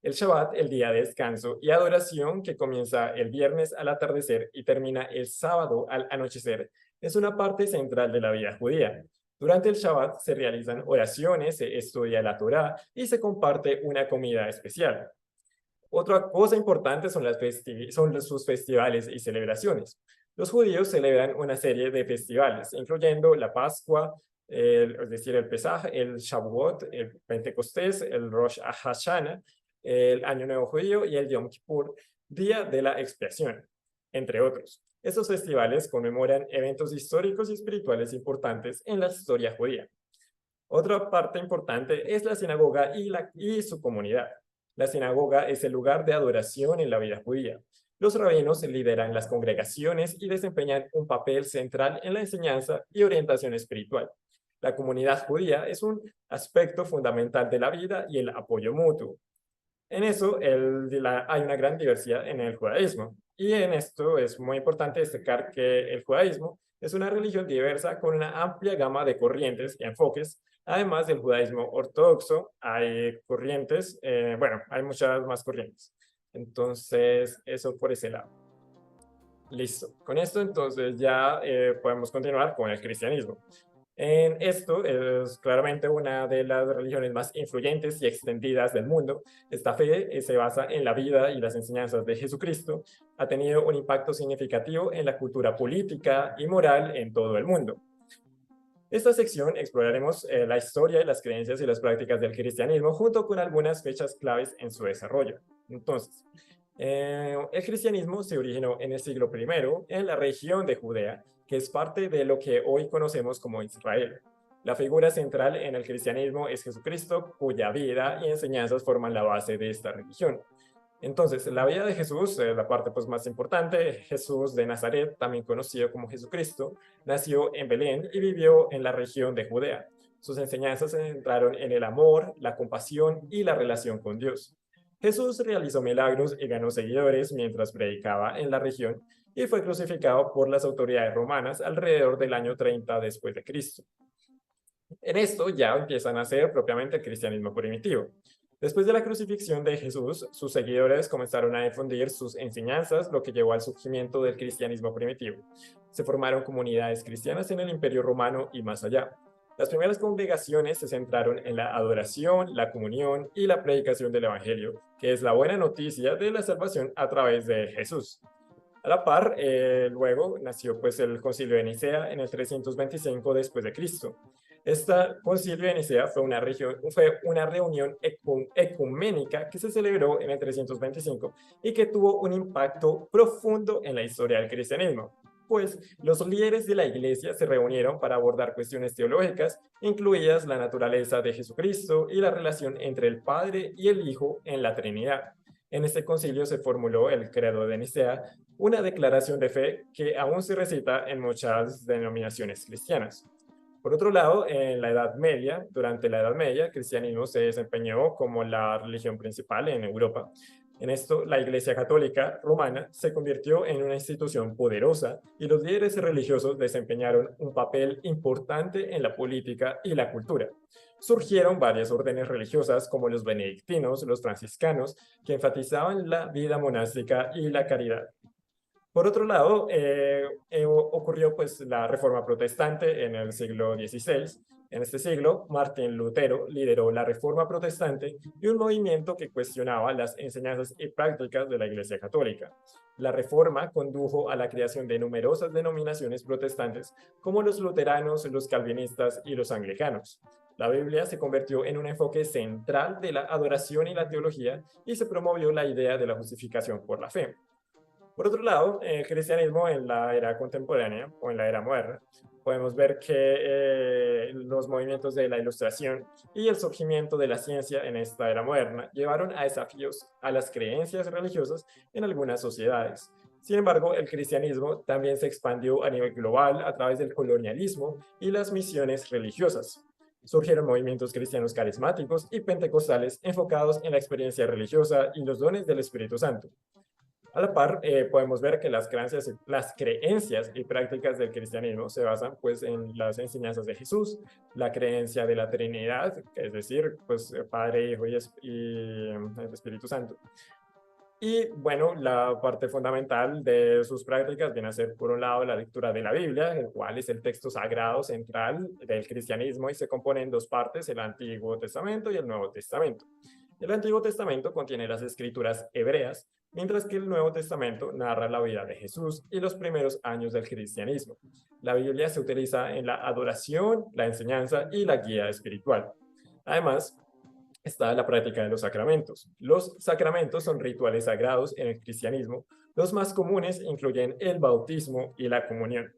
El Shabbat, el día de descanso y adoración que comienza el viernes al atardecer y termina el sábado al anochecer, es una parte central de la vida judía. Durante el Shabbat se realizan oraciones, se estudia la Torá y se comparte una comida especial. Otra cosa importante son sus festivales y celebraciones. Los judíos celebran una serie de festivales, incluyendo la Pascua, es decir, el Pesaj, el Shavuot, el Pentecostés, el Rosh Hashanah, el Año Nuevo Judío y el Yom Kippur, Día de la Expiación, entre otros. Estos festivales conmemoran eventos históricos y espirituales importantes en la historia judía. Otra parte importante es la sinagoga y su comunidad. La sinagoga es el lugar de adoración en la vida judía. Los rabinos lideran las congregaciones y desempeñan un papel central en la enseñanza y orientación espiritual. La comunidad judía es un aspecto fundamental de la vida y el apoyo mutuo. En eso hay una gran diversidad en el judaísmo. Y en esto es muy importante destacar que el judaísmo es una religión diversa con una amplia gama de corrientes y enfoques. Además del judaísmo ortodoxo, hay corrientes, hay muchas más corrientes. Entonces, eso por ese lado. Listo. Con esto, entonces, ya podemos continuar con el cristianismo. En esto es claramente una de las religiones más influyentes y extendidas del mundo. Esta fe se basa en la vida y las enseñanzas de Jesucristo. Ha tenido un impacto significativo en la cultura política y moral en todo el mundo. Esta sección exploraremos la historia, las creencias y las prácticas del cristianismo junto con algunas fechas claves en su desarrollo. Entonces, el cristianismo se originó en el siglo I en la región de Judea, que es parte de lo que hoy conocemos como Israel. La figura central en el cristianismo es Jesucristo, cuya vida y enseñanzas forman la base de esta religión. Entonces, la vida de Jesús, la parte más importante, Jesús de Nazaret, también conocido como Jesucristo, nació en Belén y vivió en la región de Judea. Sus enseñanzas se centraron en el amor, la compasión y la relación con Dios. Jesús realizó milagros y ganó seguidores mientras predicaba en la región y fue crucificado por las autoridades romanas alrededor del año 30 después de Cristo. En esto ya empieza a nacer propiamente el cristianismo primitivo. Después de la crucifixión de Jesús, sus seguidores comenzaron a difundir sus enseñanzas, lo que llevó al surgimiento del cristianismo primitivo. Se formaron comunidades cristianas en el Imperio Romano y más allá. Las primeras congregaciones se centraron en la adoración, la comunión y la predicación del Evangelio, que es la buena noticia de la salvación a través de Jesús. A la par, luego nació el Concilio de Nicea en el 325 después de Cristo. Esta concilio de Nicea fue una reunión ecuménica que se celebró en el 325 y que tuvo un impacto profundo en la historia del cristianismo, pues los líderes de la iglesia se reunieron para abordar cuestiones teológicas, incluidas la naturaleza de Jesucristo y la relación entre el Padre y el Hijo en la Trinidad. En este concilio se formuló el Credo de Nicea, una declaración de fe que aún se recita en muchas denominaciones cristianas. Por otro lado, durante la Edad Media, el cristianismo se desempeñó como la religión principal en Europa. En esto, la Iglesia Católica Romana se convirtió en una institución poderosa y los líderes religiosos desempeñaron un papel importante en la política y la cultura. Surgieron varias órdenes religiosas como los benedictinos, los franciscanos, que enfatizaban la vida monástica y la caridad. Por otro lado, ocurrió pues la Reforma Protestante en el siglo XVI. En este siglo, Martín Lutero lideró la Reforma Protestante y un movimiento que cuestionaba las enseñanzas y prácticas de la Iglesia Católica. La Reforma condujo a la creación de numerosas denominaciones protestantes, como los luteranos, los calvinistas y los anglicanos. La Biblia se convirtió en un enfoque central de la adoración y la teología y se promovió la idea de la justificación por la fe. Por otro lado, el cristianismo en la era contemporánea o en la era moderna, podemos ver que los movimientos de la ilustración y el surgimiento de la ciencia en esta era moderna llevaron a desafíos a las creencias religiosas en algunas sociedades. Sin embargo, el cristianismo también se expandió a nivel global a través del colonialismo y las misiones religiosas. Surgieron movimientos cristianos carismáticos y pentecostales enfocados en la experiencia religiosa y los dones del Espíritu Santo. A la par, podemos ver que las creencias y prácticas del cristianismo se basan pues, en las enseñanzas de Jesús, la creencia de la Trinidad, es decir, pues, Padre, Hijo y el Espíritu Santo. Y bueno, la parte fundamental de sus prácticas viene a ser, por un lado, la lectura de la Biblia, el cual es el texto sagrado central del cristianismo y se compone en dos partes, el Antiguo Testamento y el Nuevo Testamento. El Antiguo Testamento contiene las escrituras hebreas, mientras que el Nuevo Testamento narra la vida de Jesús y los primeros años del cristianismo. La Biblia se utiliza en la adoración, la enseñanza y la guía espiritual. Además, está la práctica de los sacramentos. Los sacramentos son rituales sagrados en el cristianismo. Los más comunes incluyen el bautismo y la comunión.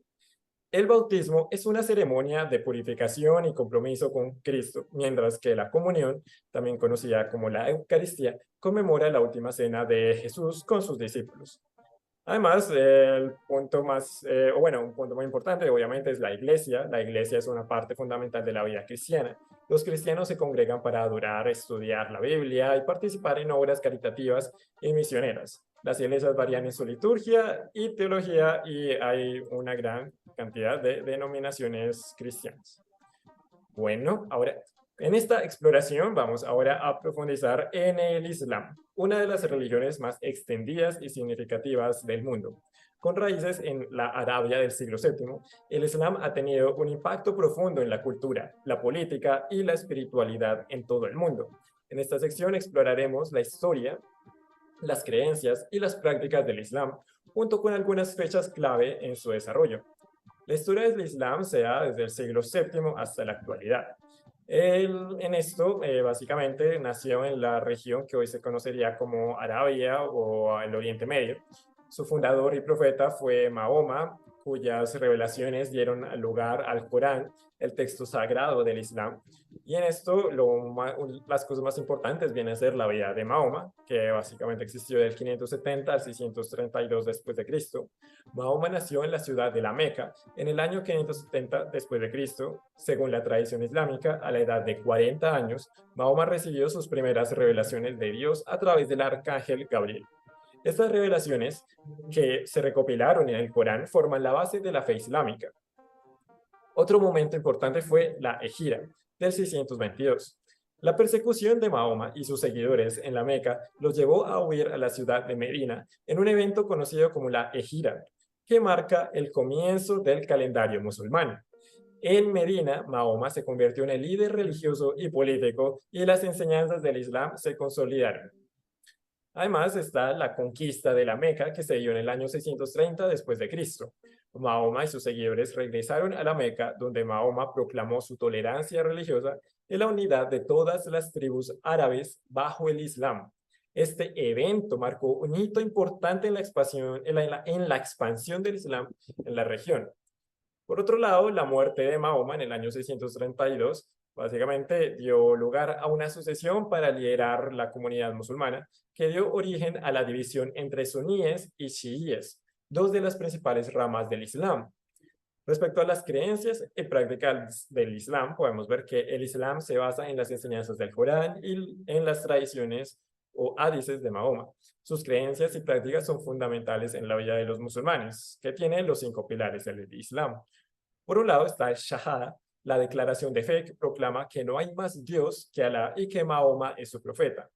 El bautismo es una ceremonia de purificación y compromiso con Cristo, mientras que la comunión, también conocida como la Eucaristía, conmemora la última cena de Jesús con sus discípulos. Además, un punto muy importante, obviamente, es la iglesia. La iglesia es una parte fundamental de la vida cristiana. Los cristianos se congregan para adorar, estudiar la Biblia y participar en obras caritativas y misioneras. Las iglesias varían en su liturgia y teología y hay una gran cantidad de denominaciones cristianas. Bueno, ahora, en esta exploración vamos ahora a profundizar en el Islam, una de las religiones más extendidas y significativas del mundo. Con raíces en la Arabia del siglo VII, el Islam ha tenido un impacto profundo en la cultura, la política y la espiritualidad en todo el mundo. En esta sección exploraremos la historia, las creencias y las prácticas del Islam, junto con algunas fechas clave en su desarrollo. La historia del Islam se da desde el siglo VII hasta la actualidad. Básicamente, nació en la región que hoy se conocería como Arabia o el Oriente Medio. Su fundador y profeta fue Mahoma, cuyas revelaciones dieron lugar al Corán, el texto sagrado del Islam. Y en esto, las cosas más importantes vienen a ser la vida de Mahoma, que básicamente existió del 570 al 632 después de Cristo. Mahoma nació en la ciudad de la Meca en el año 570 después de Cristo. Según la tradición islámica, a la edad de 40 años, Mahoma recibió sus primeras revelaciones de Dios a través del arcángel Gabriel. Estas revelaciones, que se recopilaron en el Corán, forman la base de la fe islámica. Otro momento importante fue la Ejira, del 622. La persecución de Mahoma y sus seguidores en la Meca los llevó a huir a la ciudad de Medina en un evento conocido como la Ejira, que marca el comienzo del calendario musulmán. En Medina, Mahoma se convirtió en el líder religioso y político y las enseñanzas del Islam se consolidaron. Además está la conquista de la Meca que se dio en el año 630 después de Cristo. Mahoma y sus seguidores regresaron a la Meca, donde Mahoma proclamó su tolerancia religiosa y la unidad de todas las tribus árabes bajo el Islam. Este evento marcó un hito importante en la expansión del Islam en la región. Por otro lado, la muerte de Mahoma en el año 632 básicamente dio lugar a una sucesión para liderar la comunidad musulmana que dio origen a la división entre suníes y chiíes, dos de las principales ramas del Islam. Respecto a las creencias y prácticas del Islam, podemos ver que el Islam se basa en las enseñanzas del Corán y en las tradiciones o hadices de Mahoma. Sus creencias y prácticas son fundamentales en la vida de los musulmanes, que tienen los 5 pilares del Islam. Por un lado está el Shahada, la declaración de fe que proclama que no hay más Dios que Alá y que Mahoma es su profeta.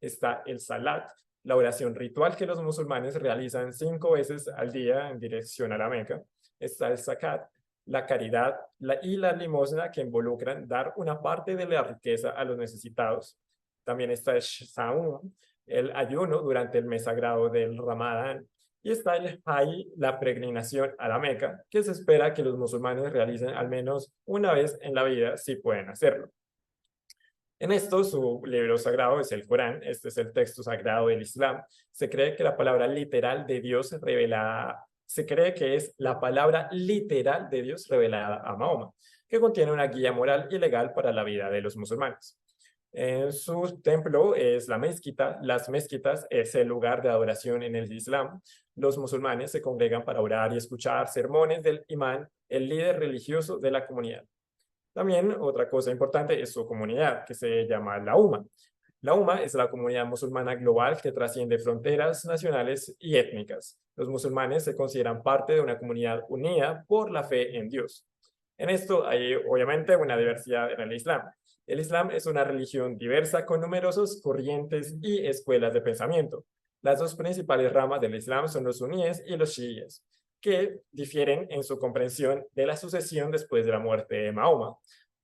Está el Salat, la oración ritual que los musulmanes realizan 5 veces al día en dirección a la Meca. Está el Zakat, la caridad y la limosna que involucran dar una parte de la riqueza a los necesitados. También está el Saum, el ayuno durante el mes sagrado del Ramadán. Y está el Hajj, la peregrinación a la Meca, que se espera que los musulmanes realicen al menos una vez en la vida si pueden hacerlo. En esto, su libro sagrado es el Corán. Este es el texto sagrado del Islam. Se cree que la palabra literal de Dios revelada, se cree que es la palabra literal de Dios revelada a Mahoma, que contiene una guía moral y legal para la vida de los musulmanes. Su templo es la mezquita. Las mezquitas es el lugar de adoración en el Islam. Los musulmanes se congregan para orar y escuchar sermones del imán, el líder religioso de la comunidad. También otra cosa importante es su comunidad, que se llama la UMA. La UMA es la comunidad musulmana global que trasciende fronteras nacionales y étnicas. Los musulmanes se consideran parte de una comunidad unida por la fe en Dios. En esto hay obviamente una diversidad en el Islam. El Islam es una religión diversa con numerosas corrientes y escuelas de pensamiento. Las dos principales ramas del Islam son los suníes y los chiíes, que difieren en su comprensión de la sucesión después de la muerte de Mahoma.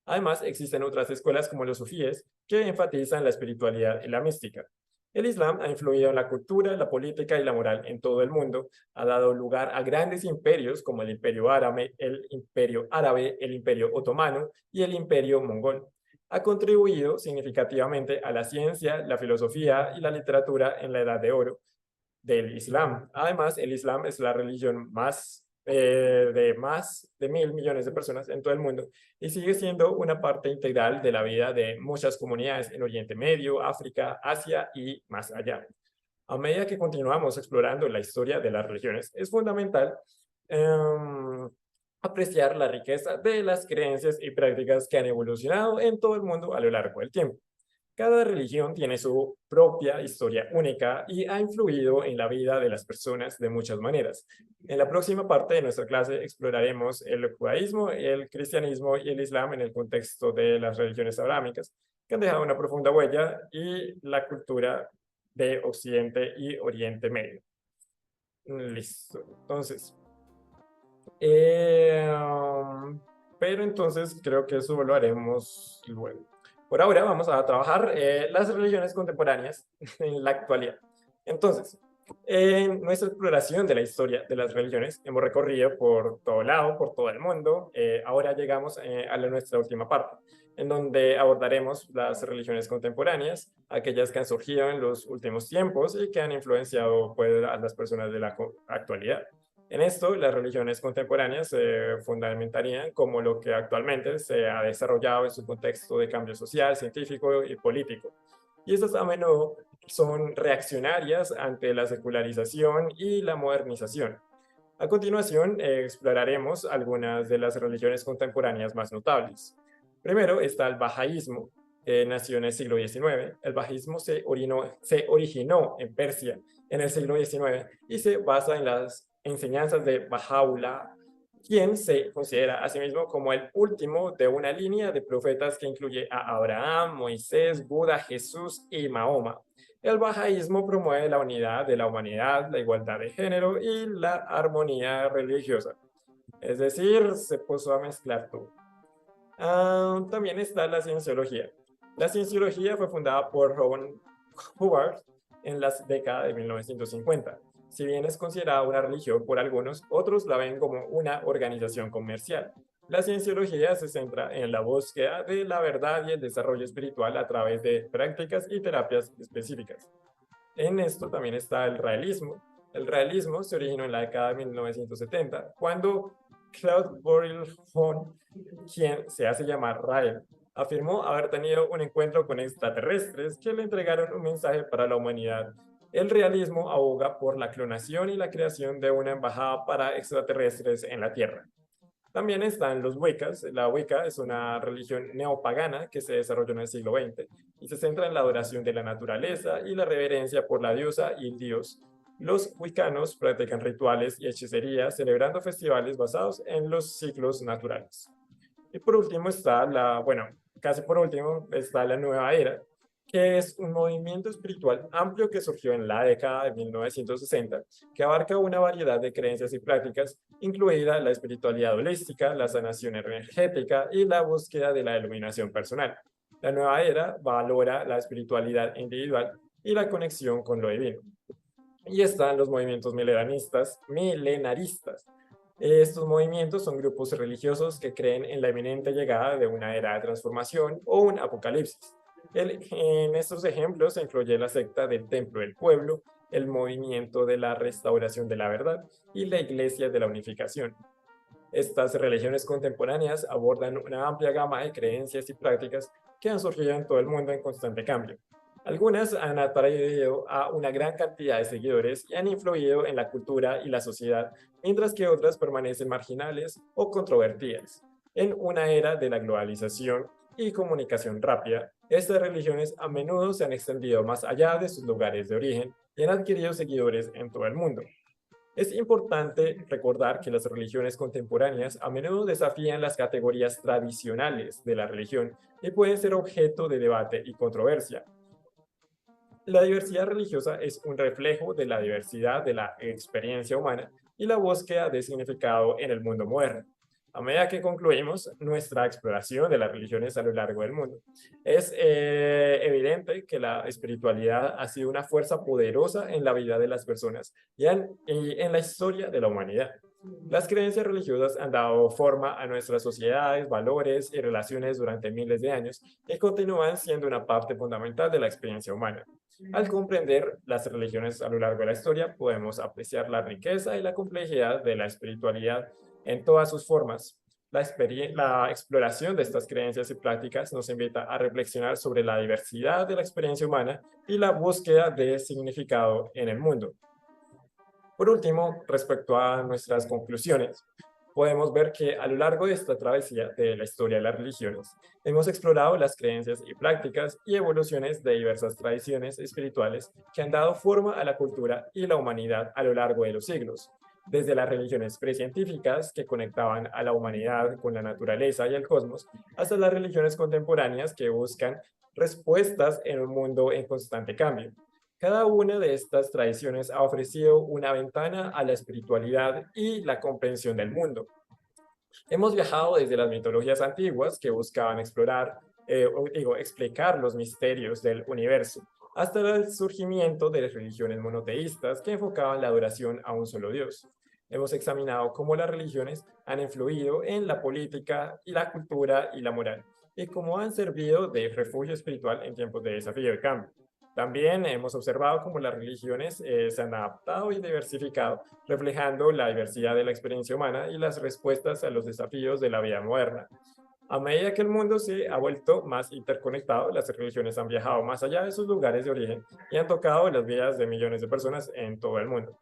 Además, existen otras escuelas como los sufíes, que enfatizan la espiritualidad y la mística. El Islam ha influido en la cultura, la política y la moral en todo el mundo. Ha dado lugar a grandes imperios como el Imperio Árabe, el Imperio Otomano y el Imperio Mongol. Ha contribuido significativamente a la ciencia, la filosofía y la literatura en la Edad de Oro del Islam. Además, el Islam es la religión de más de 1.000 millones de personas en todo el mundo y sigue siendo una parte integral de la vida de muchas comunidades en Oriente Medio, África, Asia y más allá. A medida que continuamos explorando la historia de las religiones, es fundamental apreciar la riqueza de las creencias y prácticas que han evolucionado en todo el mundo a lo largo del tiempo. Cada religión tiene su propia historia única y ha influido en la vida de las personas de muchas maneras. En la próxima parte de nuestra clase exploraremos el judaísmo, el cristianismo y el islam en el contexto de las religiones abrámicas, que han dejado una profunda huella, y la cultura de Occidente y Oriente Medio. Listo. Entonces, pero entonces creo que eso lo haremos luego. Por ahora vamos a trabajar las religiones contemporáneas en la actualidad. Entonces, en nuestra exploración de la historia de las religiones hemos recorrido por todo lado, por todo el mundo. Ahora llegamos a nuestra última parte, en donde abordaremos las religiones contemporáneas, aquellas que han surgido en los últimos tiempos y que han influenciado pues, a las personas de la actualidad. En esto, las religiones contemporáneas se fundamentarían como lo que actualmente se ha desarrollado en su contexto de cambio social, científico y político. Y estas a menudo son reaccionarias ante la secularización y la modernización. A continuación, exploraremos algunas de las religiones contemporáneas más notables. Primero está el bahaísmo, que nació en el siglo XIX. El bahaísmo se originó en Persia en el siglo XIX y se basa en las enseñanzas de Baha'u'llah, quien se considera a sí mismo como el último de una línea de profetas que incluye a Abraham, Moisés, Buda, Jesús y Mahoma. El bahaísmo promueve la unidad de la humanidad, la igualdad de género y la armonía religiosa. Es decir, se puso a mezclar todo. También está la cienciología. La cienciología fue fundada por Robert Hubbard en las décadas de 1950. Si bien es considerada una religión por algunos, otros la ven como una organización comercial. La cienciología se centra en la búsqueda de la verdad y el desarrollo espiritual a través de prácticas y terapias específicas. En esto también está el realismo. El realismo se originó en la década de 1970, cuando Claude Bourdieu, quien se hace llamar Rael, afirmó haber tenido un encuentro con extraterrestres que le entregaron un mensaje para la humanidad. El realismo aboga por la clonación y la creación de una embajada para extraterrestres en la Tierra. También están los Wiccas. La Wicca es una religión neopagana que se desarrolló en el siglo XX y se centra en la adoración de la naturaleza y la reverencia por la diosa y el dios. Los wiccanos practican rituales y hechicería celebrando festivales basados en los ciclos naturales. Y por último está casi por último está la Nueva Era, que es un movimiento espiritual amplio que surgió en la década de 1960, que abarca una variedad de creencias y prácticas, incluida la espiritualidad holística, la sanación energética y la búsqueda de la iluminación personal. La Nueva Era valora la espiritualidad individual y la conexión con lo divino. Y están los movimientos milenaristas. Estos movimientos son grupos religiosos que creen en la inminente llegada de una era de transformación o un apocalipsis. En estos ejemplos se incluye la secta del Templo del Pueblo, el movimiento de la restauración de la verdad y la Iglesia de la Unificación. Estas religiones contemporáneas abordan una amplia gama de creencias y prácticas que han surgido en todo el mundo en constante cambio. Algunas han atraído a una gran cantidad de seguidores y han influido en la cultura y la sociedad, mientras que otras permanecen marginales o controvertidas. En una era de la globalización y comunicación rápida, estas religiones a menudo se han extendido más allá de sus lugares de origen y han adquirido seguidores en todo el mundo. Es importante recordar que las religiones contemporáneas a menudo desafían las categorías tradicionales de la religión y pueden ser objeto de debate y controversia. La diversidad religiosa es un reflejo de la diversidad de la experiencia humana y la búsqueda de significado en el mundo moderno. A medida que concluimos nuestra exploración de las religiones a lo largo del mundo, es evidente que la espiritualidad ha sido una fuerza poderosa en la vida de las personas y en la historia de la humanidad. Las creencias religiosas han dado forma a nuestras sociedades, valores y relaciones durante miles de años y continúan siendo una parte fundamental de la experiencia humana. Al comprender las religiones a lo largo de la historia, podemos apreciar la riqueza y la complejidad de la espiritualidad en todas sus formas. La exploración de estas creencias y prácticas nos invita a reflexionar sobre la diversidad de la experiencia humana y la búsqueda de significado en el mundo. Por último, respecto a nuestras conclusiones, podemos ver que a lo largo de esta travesía de la historia de las religiones, hemos explorado las creencias y prácticas y evoluciones de diversas tradiciones espirituales que han dado forma a la cultura y la humanidad a lo largo de los siglos. Desde las religiones precientíficas que conectaban a la humanidad con la naturaleza y el cosmos, hasta las religiones contemporáneas que buscan respuestas en un mundo en constante cambio. Cada una de estas tradiciones ha ofrecido una ventana a la espiritualidad y la comprensión del mundo. Hemos viajado desde las mitologías antiguas que buscaban explicar los misterios del universo, hasta el surgimiento de las religiones monoteístas que enfocaban la adoración a un solo Dios. Hemos examinado cómo las religiones han influido en la política, y la cultura y la moral, y cómo han servido de refugio espiritual en tiempos de desafío y cambio. También hemos observado cómo las religiones se han adaptado y diversificado, reflejando la diversidad de la experiencia humana y las respuestas a los desafíos de la vida moderna. A medida que el mundo se ha vuelto más interconectado, las religiones han viajado más allá de sus lugares de origen y han tocado las vidas de millones de personas en todo el mundo.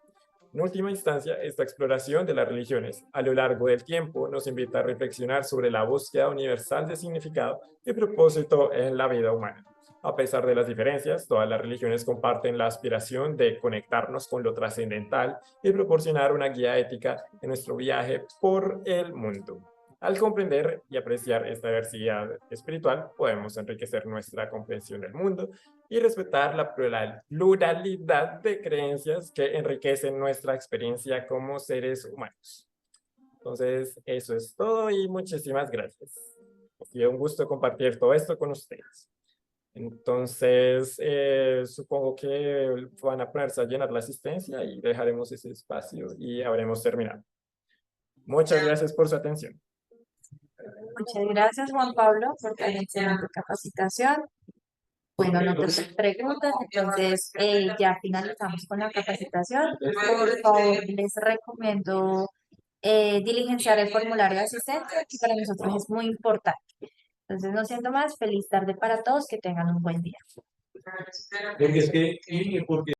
En última instancia, esta exploración de las religiones a lo largo del tiempo nos invita a reflexionar sobre la búsqueda universal de significado y propósito en la vida humana. A pesar de las diferencias, todas las religiones comparten la aspiración de conectarnos con lo trascendental y proporcionar una guía ética en nuestro viaje por el mundo. Al comprender y apreciar esta diversidad espiritual, podemos enriquecer nuestra comprensión del mundo y respetar la pluralidad de creencias que enriquecen nuestra experiencia como seres humanos. Entonces, eso es todo y muchísimas gracias. Ha sido un gusto compartir todo esto con ustedes. Entonces, supongo que van a ponerse a llenar la asistencia y dejaremos ese espacio y habremos terminado. Muchas gracias por su atención. Muchas gracias, Juan Pablo, por la excelente capacitación. Bueno, no tengo preguntas, entonces ya finalizamos con la capacitación. Por favor, les recomiendo diligenciar el formulario de asistencia, que para nosotros es muy importante. Entonces, no siendo más, feliz tarde para todos, que tengan un buen día. Porque es que, porque